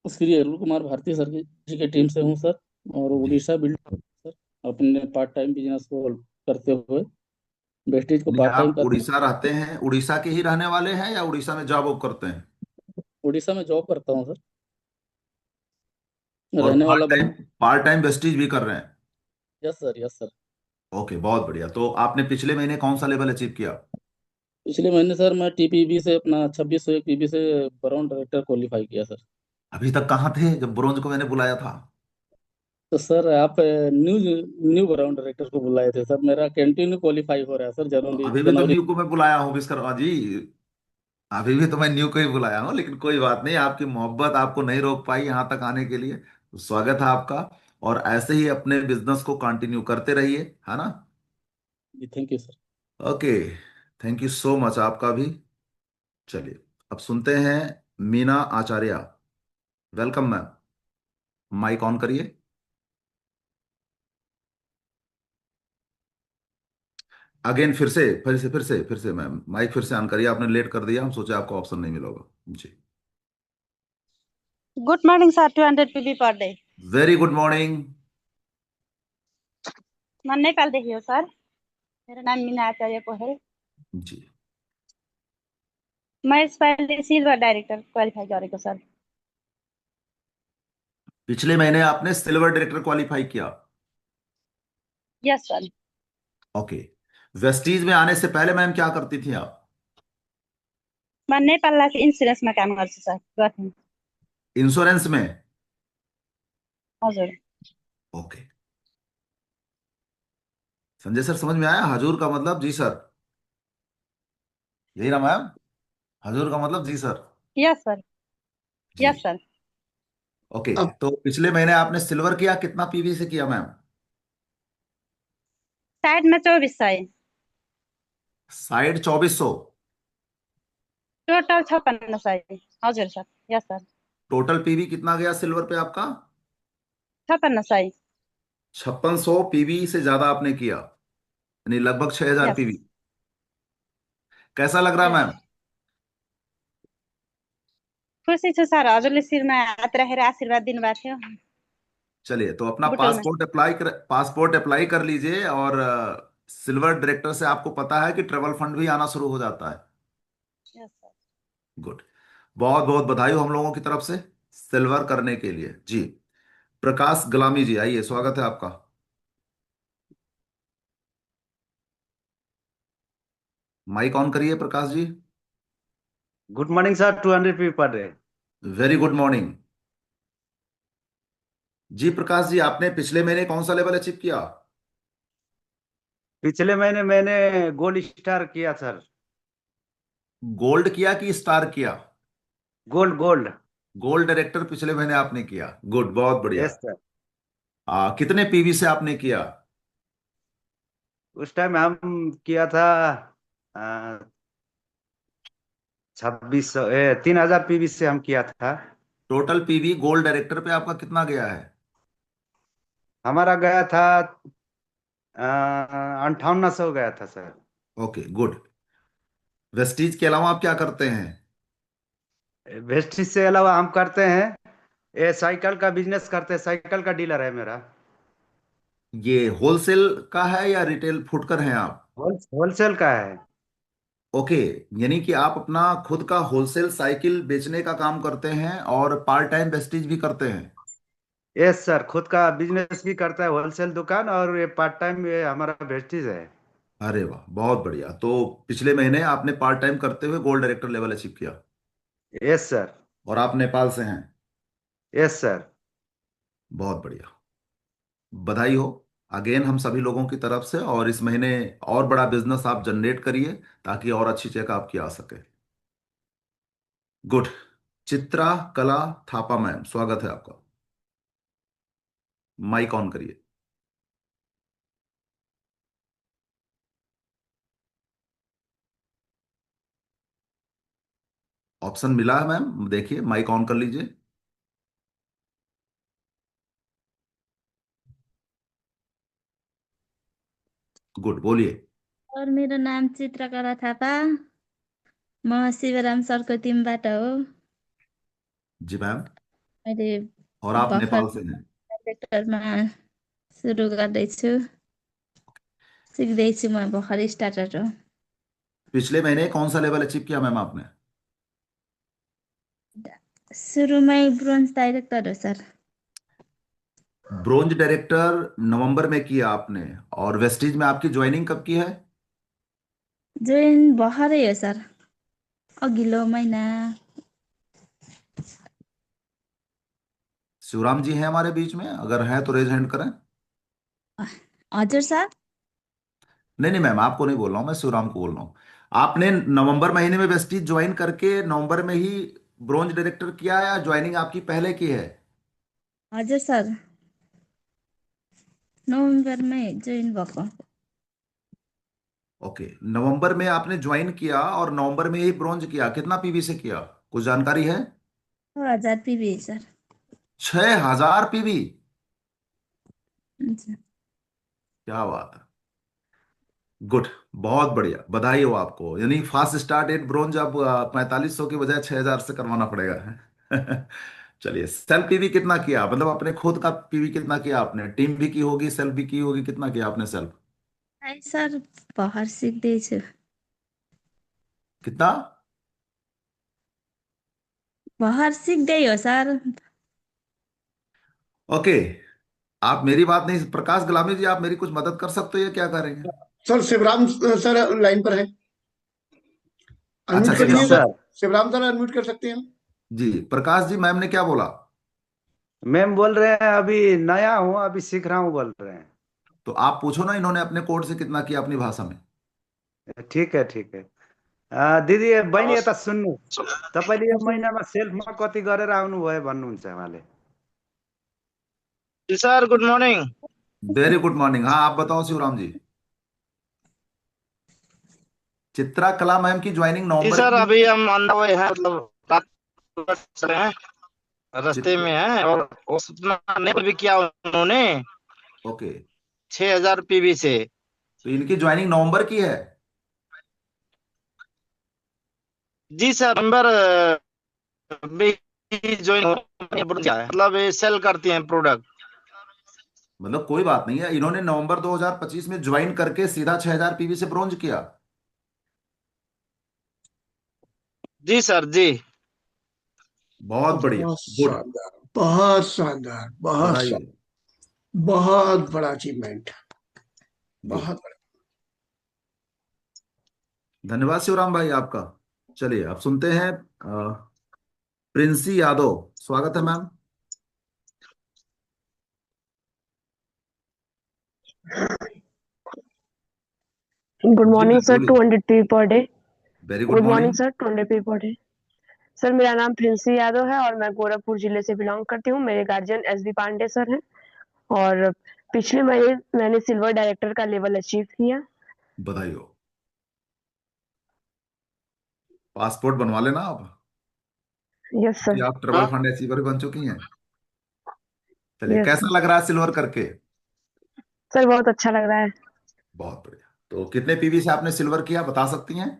श्री अरुण कुमार भारती सर जी के टीम से हूँ सर, और जी। उड़ीसा बिल्ड सर, अपने पार्ट टाइम बिजनेस को करते हुए वेस्टेज को नहीं, पार्ट टाइम आप करते उड़ीसा रहते हैं, उड़ीसा के ही रहने वाले हैं या उड़ीसा में जॉब वॉब करते हैं? उड़ीसा में जॉब करता हूँ सर, और रहने वाला पार्ट टाइम वेस्टीज भी कर रहे हैं? Yes sir, yes sir. Okay, बहुत बढ़िया। तो आपने पिछले महीने कौन सा लेवल अचीव किया? पिछले महीने सर मैं टीपीबी से अपना 2601 पीबी से ब्राउन डायरेक्टर क्वालिफाई किया सर। अभी तक कहाँ थे जब ब्रॉन्ज को मैंने बुलाया था? तो सर आप न्यू न्यू ब्राउन डायरेक्टर को बुलाए थे सर, मेरा कंटिन्यू क्वालिफाई हो रहा है सर, तो जनवरी अभी भी तो जनवरी न्यू को मैं बुलाया हूँ विश्वकर्मा जी। अभी भी तो मैं न्यू को ही बुलाया हूँ, लेकिन कोई बात नहीं, आपकी मोहब्बत आपको नहीं रोक पाई यहाँ तक आने के लिए, तो स्वागत है आपका। और ऐसे ही अपने बिजनेस को कंटिन्यू करते रहिए, है ना। जी thank you sir. Okay, thank you so much आपका भी। चलिए अब सुनते हैं Meena Acharya. Welcome ma'am, mike on करिए। अगेन फिर से मैम, माइक फिर से ऑन करिए। आपने लेट कर दिया, हम सोचे आपको ऑप्शन नहीं मिला होगा जी। Good morning, sir. 200 PB per day. Very good morning. मैं नेपालदेखि हो सर। मेरो नाम मीना आचार्य पोखरेल। जी, मैं यसपालि सिल्भर डाइरेक्टर क्वालिफाई गरेको सर। पिछले महीने आपने सिल्वर डायरेक्टर क्वालिफाई किया। Yes sir. ओके, वेस्टीज में आने से पहले मैम क्या करती थी आप? म नेपाल लाइफ इन्सुरेन्समा काम गर्छु सर। गर्थेँ। इंश्योरेंस में? हजुर। ओके, संजय सर समझ में आया? हजूर का मतलब जी सर, यही ना मैम? हजूर का मतलब जी सर। Yes sir. जी, यस सर। ओके। अब तो पिछले महीने आपने सिल्वर किया, कितना पीवी से किया मैम? साइडमा 2400। साइड 2400। टोटल 5600। हजुर sir. Yes sir. Total PV कितना गया सिल्वर पे आपका? 5600। 5600 पीवी से ज्यादा आपने किया, यानी लगभग 6000 यस। पीवी। कैसा लग रहा है यस। मैम? खुसी छु सर, हजुरले शिरमा हात राखेर आशीर्वाद दिनुभएको थियो चलिए, तो अपना बुटोलमा। पासपोर्ट अप्लाई कर लीजिए। और सिल्वर डायरेक्टर से आपको पता है कि ट्रेवल फंड भी आना शुरू हो जाता है। Yes sir. गुड, बहुत बहुत बधाई हो हम लोगों की तरफ से सिल्वर करने के लिए जी। प्रकाश गुलामी जी, आइए, स्वागत है आपका। माइक ऑन करिए Prakash ji. Good morning sir, 200 PV per day. Very good morning जी। प्रकाश जी, आपने पिछले महीने कौन सा लेवल अचीव किया? पिछले महीने मैंने गोल्ड स्टार किया सर। गोल्ड किया कि स्टार किया? Gold gold. गोल्ड डायरेक्टर पिछले महीने आपने किया, गुड, बहुत बढ़िया। Yes sir. कितने पीवी से आपने किया? उस टाइम हम किया था 2600 3000 पीवी से हम किया था। टोटल पीवी गोल्ड डायरेक्टर पे आपका कितना गया है? हमारा गया था 5800 गया था सर। Okay, good. वेस्टीज के अलावा आप क्या करते हैं? वेस्टिज से अलावा हम करते हैं, ये साइकिल का बिजनेस करते हैं, साइकिल का डीलर है मेरा। ये होलसेल का है या रिटेल फुटकर हैं आप? होलसेल का है। ओके, यानी कि आप अपना खुद का होलसेल साइकिल बेचने का काम करते हैं और पार्ट टाइम वेस्टीज भी करते हैं। यस सर, खुद का बिजनेस भी करता है, होलसेल दुकान, और ये पार्ट टाइम ये हमारा वेस्टिज है। अरे वाह, बहुत बढ़िया। तो पिछले महीने आपने पार्ट टाइम करते हुए गोल्ड डायरेक्टर लेवल अचीव किया। Yes sir. और आप नेपाल से हैं? Yes sir. बहुत बढ़िया, बधाई हो अगेन हम सभी लोगों की तरफ से। और इस महीने और बड़ा बिजनेस आप जनरेट करिए ताकि और अच्छी चेक आपकी आ सके। गुड। चित्रा कला थापा मैम, स्वागत है आपका। माइक ऑन करिए। ऑप्शन मिला है मैम, देखिए माइक ऑन कर लीजिए। गुड, बोलिए। और मेरो नाम चित्रकला थापा। म शिवराम सरको टिमबाट हो। जी मैम। मैले और आप भर्खर नेपाल से हैं? सेक्टरमा सुरु गर्दैछु, सिक्दैछु। म भर्खर स्टार्टर हो। पिछले महीने कौन सा लेवल अचीव किया मैम आपने? सुरुमै ब्रोन्ज डाइरेक्टर हो सर। ब्रोंज डायरेक्टर नवंबर में किया आपने, और वेस्टीज में आपकी ज्वाइनिंग कब की है? जोइन भर्खरै हो सर, अघिल्लो महिना। शिवराम जी हैं हमारे बीच में? अगर हैं तो रेज हैंड करें। हजुर सर। नहीं नहीं मैम, आपको नहीं बोल रहा हूं, मैं शिवराम को बोल रहा हूँ। आपने नवंबर महीने में वेस्टीज ज्वाइन करके नवंबर में ही ब्रोंज डायरेक्टर किया, या ज्वाइनिंग आपकी पहले की है? हजुर सर। नवंबर में ज्वाइन भएको ओके, नवंबर में आपने ज्वाइन किया और नवंबर में ही ब्रॉन्ज किया। कितना पीवी से किया, कुछ जानकारी है? 6000 PV सर। 6000 पीवी, हुन्छ। क्या बात है, गुड, बहुत बढ़िया, बधाई हो आपको। यानी फास्ट स्टार्ट एट ब्रॉन्ज अब 4500 की बजाय 6000 से करवाना पड़ेगा। चलिए, सेल्फ पीवी कितना किया, मतलब अपने खुद का पीवी कितना किया आपने? टीम भी की होगी, सेल्फ भी की होगी, कितना किया आपने सेल्फ? आई सर भर्खर सिक्दैछु। कितना? भर्खर सिक्दै हो सर। ओके, आप मेरी बात नहीं, प्रकाश गुलामी जी आप मेरी कुछ मदद कर सकते हो या क्या करेंगे? सर शिवराम सर लाइन पर है, अच्छा अनम्यूट शिवराम करिए। सर, शिवराम सर अनम्यूट कर सकते हैं? जी प्रकाश जी, मैम ने क्या बोला? मैम बोल रहे हैं अभी नया हूँ, अभी सीख रहा हूँ बोल रहे हैं। तो आप पूछो ना, इन्होंने अपने कोड से कितना किया अपनी भाषा में। ठीक है ठीक है। दिदी बहिनी यता सुन्नु, तपाईँले यो महिनामा सेल्फमा कति गरेर आउनुभयो भन्नुहुन्छ उहाँले। Sir good morning. Very good morning. हाँ आप बताओ शिवराम जी। चित्रा कला मैम की ज्वाइनिंग जी नवंबर सर की। अभी हम ऑन द वे हैं, मतलब रास्ते में हैं, रास्ते में हैं, और उसमें नहीं भी किया उन्होंने ओके, 6000 पीवी से। तो इनकी ज्वाइनिंग नवंबर की है। जी सर नंबर ज्वाइन हो, मतलब ये सेल करती हैं प्रोडक्ट। मतलब कोई बात नहीं है, इन्होंने नवंबर 2025 में ज्वाइन करके सीधा 6000 पीवी से ब्रॉन्ज किया। जी सर जी। बहुत बढ़िया, बहुत गुड, शानदार, बहुत शानदार, बहुत बधाई हो। बहुत बड़ा अचीवमेंट, जी, बहुत बड़ा। धन्यवाद शिवराम भाई आपका। चलिए अब सुनते हैं प्रिंसी यादव, स्वागत है मैम। गुड जी मॉर्निंग मैम सर, बोलिए। 200 P per day. Very good good morning morning. Sir, 200 P per day. Sir मेरा नाम प्रिंसी यादव है और मैं गोरखपुर जिले से बिलोंग करती हूँ। मेरे गार्जियन एसबी पांडे सर हैं और पिछले महीने मैंने सिल्वर डायरेक्टर का लेवल अचीव किया। बधाई हो। पासपोर्ट बनवा लेना आप, यस क्योंकि सर। आप ट्रबल फंड अचीवर बन चुकी हैं। चलिए, यस कैसा सर। लग रहा है सिल्वर करके? सर बहुत अच्छा लग रहा है। बहुत बढ़िया। तो कितने पीवी से आपने सिल्वर किया, बता सकती हैं?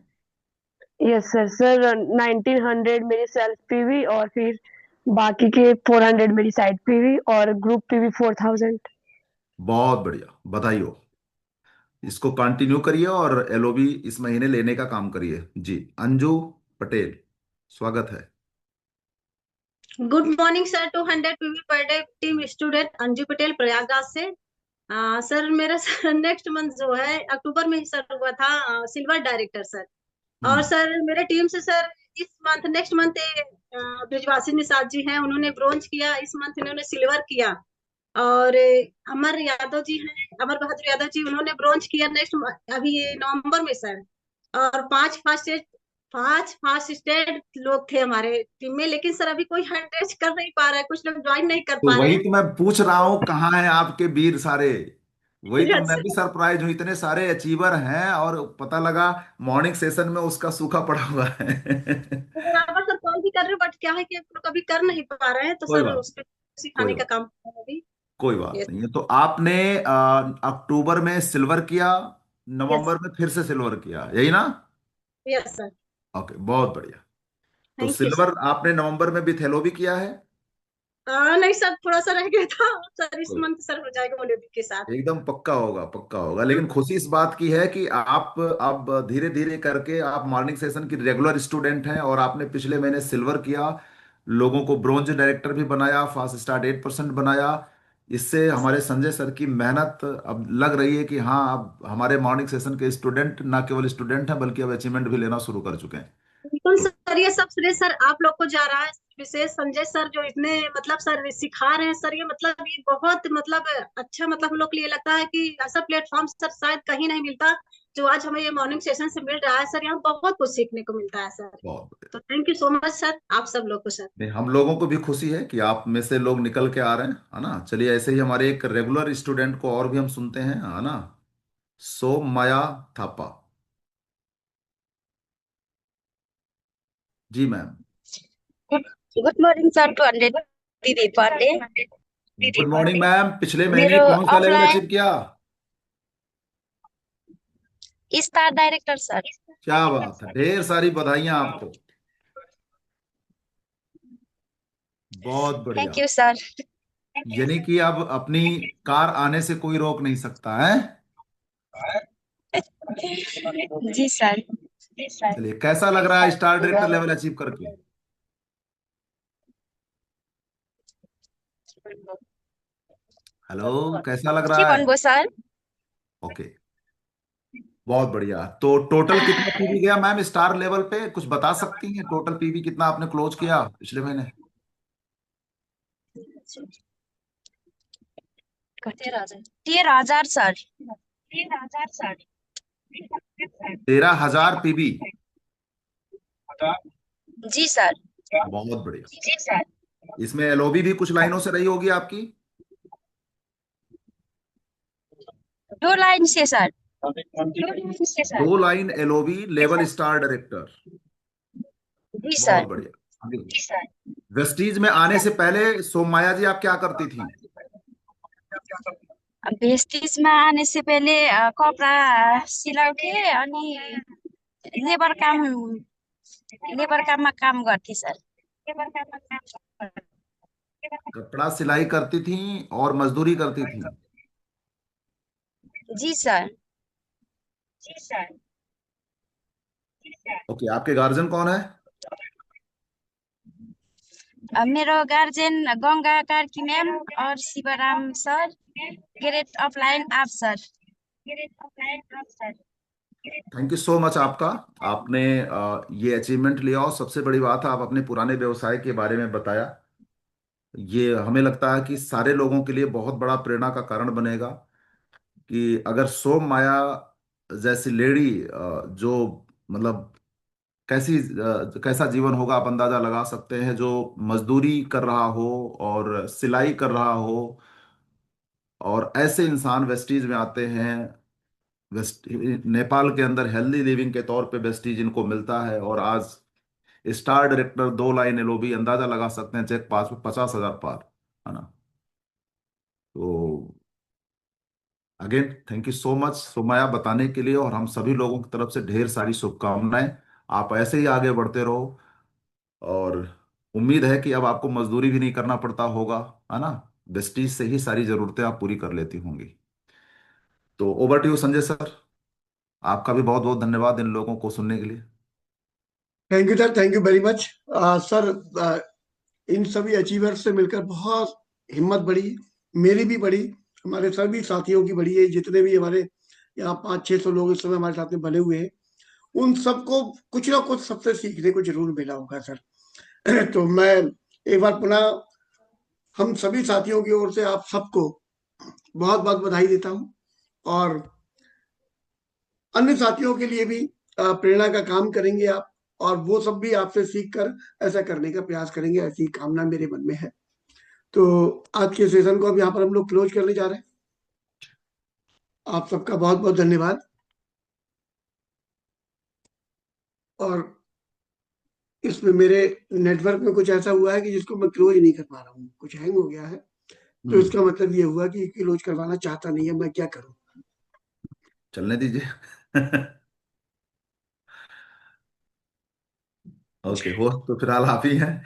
Yes sir. सर 1900 मेरी सेल्फ पीवी और फिर बाकी के 400 मेरी साइड पीवी और ग्रुप पीवी 4000। बहुत बढ़िया, बधाई हो। इसको कंटिन्यू करिए और एलओबी इस महीने लेने का काम करिए। जी, अंजू पटेल, स्वागत है। Good morning sir, 200 PV per day team student Anju Patel Prayagraj से। सर मेरा सर नेक्स्ट मंथ जो है अक्टूबर में ही सर हुआ था सिल्वर डायरेक्टर सर। और सर मेरे टीम से सर इस month next month Brijwasi Nishad ji हैं, उन्होंने ब्रोंज किया, इस मंथ इन्होंने सिल्वर किया। और अमर यादव जी हैं, अमर बहादुर यादव जी, उन्होंने ब्रोंज किया नेक्स्ट अभी नवंबर में सर। और 5 फास्ट स्टेट लोग थे हमारे टीम में, लेकिन सर अभी कोई हैंड रेज कर नहीं पा रहा है, कुछ लोग ज्वाइन नहीं कर तो पा रहे वही हैं। तो मैं पूछ रहा हूं, कहाँ हैं आपके वीर सारे? वही तो यस मैं भी सरप्राइज हूँ, इतने सारे अचीवर हैं और पता लगा मॉर्निंग सेशन में उसका सूखा पड़ा हुआ है। बराबर सर कॉल भी कर रहे हैं, बट क्या है कि हम लोग अभी कर नहीं पा रहे हैं, तो कोई सर बात, उस पर कोई सिखाने का बात, काम कर रहे हैं अभी। कोई बात यस नहीं है। तो आपने अक्टूबर में सिल्वर किया, यस नवंबर में फिर से सिल्वर किया, यही ना? Yes sir. ओके, बहुत बढ़िया। तो थैंक यू सर। सिल्वर आपने नवंबर में विथेलो भी किया है? नहीं सर, थोड़ा सा रह गया था सर, इस कोई, मंथ सर हो जाएगा ओलंपिक के साथ। एकदम पक्का होगा, पक्का होगा। लेकिन खुशी इस बात की है कि आप अब धीरे धीरे करके आप मॉर्निंग सेशन की रेगुलर स्टूडेंट हैं और आपने पिछले महीने सिल्वर किया, लोगों को ब्रोंज डायरेक्टर भी बनाया, फास्ट स्टार्ट 8% बनाया। इससे हमारे संजय सर की मेहनत अब लग रही है कि हाँ, अब हमारे मॉर्निंग सेशन के स्टूडेंट ना केवल स्टूडेंट हैं बल्कि अब अचीवमेंट भी लेना शुरू कर चुके हैं। बिल्कुल सर, ये सब श्रेय सर आप लोग को जा रहा है, विशेष संजय सर जो इतने मतलब सर सिखा रहे हैं सर, ये मतलब ये बहुत मतलब अच्छा, मतलब हम लोग के लिए लगता है कि ऐसा प्लेटफॉर्म सर शायद कहीं नहीं मिलता जो आज हमें ये मॉर्निंग सेशन से मिल रहा है सर, यहाँ बहुत कुछ सीखने को मिलता है सर। बहुत तो thank you so much sir, आप सब लोग को सर। नहीं, हम लोगों को भी खुशी है कि आप में से लोग निकल के आ रहे हैं, है ना। चलिए, ऐसे ही हमारे एक रेगुलर स्टूडेंट को और भी हम सुनते हैं, है ना। सोममाया थापा जी मैम। गुड मॉर्निंग सर, 200 दीदी पांडे। Good morning ma'am. पिछले महीने मेरो कौन सा लेवल ऑफलाइन अचीव किया? Star director sir. क्या बात है, ढेर सारी बधाइयां आपको। बहुत बढ़िया। Thank you sir. यानी कि अब अपनी कार आने से कोई रोक नहीं सकता है। जी सर। चलिए, कैसा लग रहा है स्टार डायरेक्टर लेवल अचीव करके? हेलो, कैसा लग रहा है? बनबो सर। ओके, बहुत बढ़िया। तो टोटल कितना पीवी गया मैम स्टार लेवल पे, कुछ बता सकती हैं? टोटल पीवी कितना आपने क्लोज किया पिछले महीने? 13,000 सर। 13,000 पीवी। जी सर। बहुत बढ़िया। इसमें एलओबी भी कुछ लाइनों से रही होगी आपकी? 2 लाइन से sir. 2 line LOB level star director. जी बहुत सर। बढ़िया। वेस्टीज में आने से पहले सोममाया जी आप क्या करती थी? भेस्टिज में आने से पहले कपड़ा सिलाउँथे अनि लेबर काममा काम गर्थे सर। कपड़ा सिलाई करती थी और मजदूरी करती थी। जी सर। ओके, आपके गार्जियन कौन है? मेरो गार्जियन गंगा कार्की मैम और शिवराम सर, ग्रेड ऑफलाइन आप sir. Thank you so much आपका। आपने ये अचीवमेंट लिया और सबसे बड़ी बात है आप अपने पुराने व्यवसाय के बारे में बताया। ये हमें लगता है कि सारे लोगों के लिए बहुत बड़ा प्रेरणा का कारण बनेगा कि अगर सोम माया जैसी लेडी जो मतलब कैसा जीवन होगा आप अंदाजा लगा सकते हैं, जो मजदूरी कर रहा हो और सिलाई कर रहा हो, और ऐसे इंसान वेस्टीज में आते हैं। वेस्ट नेपाल के अंदर हेल्दी लिविंग के तौर पे वेस्टीज इनको मिलता है, और आज स्टार डायरेक्टर 2 लाइन एलओबी, अंदाजा लगा सकते हैं चेक पास में 50,000 पार, है ना। तो again thank you so much Somaiya बताने के लिए, और हम सभी लोगों की तरफ से ढेर सारी शुभकामनाएं। आप ऐसे ही आगे बढ़ते रहो, और उम्मीद है कि अब आपको मजदूरी भी नहीं करना पड़ता होगा, है ना। वेस्टीज से ही सारी जरूरतें आप पूरी कर लेती होंगी। तो over to you Sanjay sir, आपका भी बहुत बहुत धन्यवाद इन लोगों को सुनने के लिए। Thank you sir, thank you very much sir. इन सभी अचीवर्स से मिलकर बहुत हिम्मत बढ़ी, मेरी भी बढ़ी, हमारे सभी साथियों की बढ़ी है। जितने भी हमारे यहाँ 500-600 लोग इस समय हमारे साथ में बने हुए हैं, उन सबको कुछ ना कुछ सबसे सीखने को जरूर मिला होगा सर। तो मैं एक बार पुनः हम सभी साथियों की ओर से आप सबको बहुत बहुत बधाई देता हूँ, और अन्य साथियों के लिए भी प्रेरणा का काम करेंगे आप, और वो सब भी आपसे सीख कर ऐसा करने का प्रयास करेंगे, ऐसी कामना मेरे मन में है। तो आज के सेशन को अब यहाँ पर हम लोग क्लोज करने जा रहे हैं। आप सबका बहुत बहुत धन्यवाद। और इसमें मेरे नेटवर्क में कुछ ऐसा हुआ है कि जिसको मैं क्लोज नहीं कर पा रहा हूँ, कुछ हैंग हो गया है। तो इसका मतलब ये हुआ कि क्लोज करवाना चाहता नहीं है, मैं क्या करूँ? चलने दीजिए। ओके, हो तो फिलहाल आप ही हैं।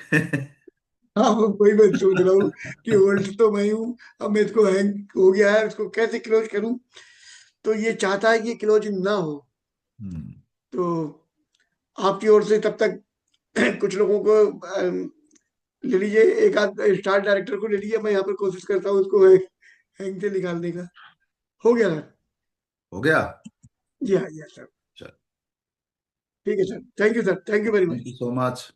हाँ, वही मैं सोच रहा हूँ कि होल्ड तो मैं हूँ, अब मैं इसको हैंग हो गया है, इसको कैसे क्लोज करूँ? तो ये चाहता है कि क्लोज ना हो। तो आपकी ओर से तब तक कुछ लोगों को ले लीजिए, एक आध स्टार डायरेक्टर को ले लीजिए, मैं यहाँ पर कोशिश करता हूँ इसको हैंग से निकालने का। हो गया ना? हो गया। जी हाँ, सर। चल, ठीक है sir, thank you sir, thank you very much. Thank you so much.